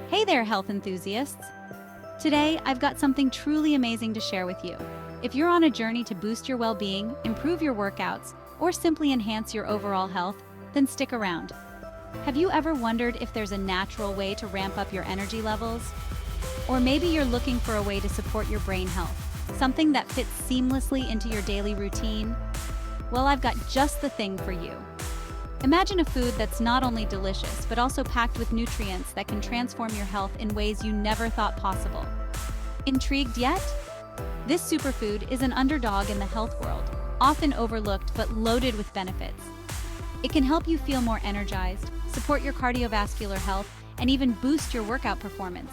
Hey there, health enthusiasts! Today, I've got something truly amazing to share with you. If you're on a journey to boost your well-being, improve your workouts, or simply enhance your overall health, then stick around. Have you ever wondered if there's a natural way to ramp up your energy levels? Or maybe you're looking for a way to support your brain health, something that fits seamlessly into your daily routine? Well, I've got just the thing for you. Imagine a food that's not only delicious, but also packed with nutrients that can transform your health in ways you never thought possible. Intrigued yet? This superfood is an underdog in the health world, often overlooked but loaded with benefits. It can help you feel more energized, support your cardiovascular health, and even boost your workout performance.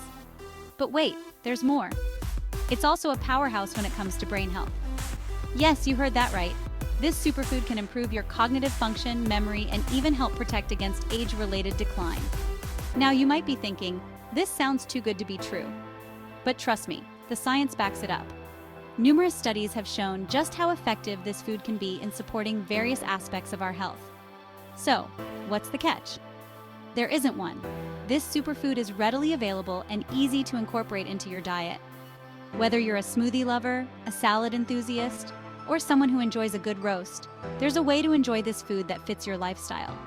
But wait, there's more. It's also a powerhouse when it comes to brain health. Yes, you heard that right. This superfood can improve your cognitive function, memory, and even help protect against age-related decline. Now, you might be thinking, this sounds too good to be true. But trust me, the science backs it up. Numerous studies have shown just how effective this food can be in supporting various aspects of our health. So, what's the catch? There isn't one. This superfood is readily available and easy to incorporate into your diet. Whether you're a smoothie lover, a salad enthusiast, or someone who enjoys a good roast, there's a way to enjoy this food that fits your lifestyle.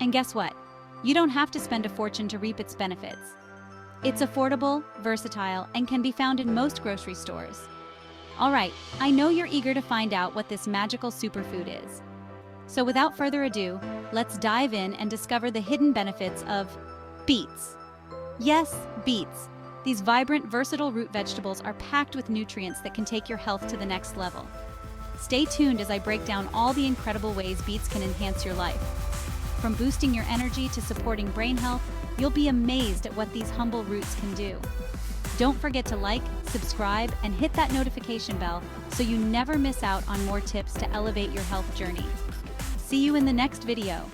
And guess what? You don't have to spend a fortune to reap its benefits. It's affordable, versatile, and can be found in most grocery stores. All right, I know you're eager to find out what this magical superfood is. So without further ado, let's dive in and discover the hidden benefits of beets. Yes, beets. These vibrant, versatile root vegetables are packed with nutrients that can take your health to the next level. Stay tuned as I break down all the incredible ways beets can enhance your life. From boosting your energy to supporting brain health, you'll be amazed at what these humble roots can do. Don't forget to like, subscribe, and hit that notification bell so you never miss out on more tips to elevate your health journey. See you in the next video.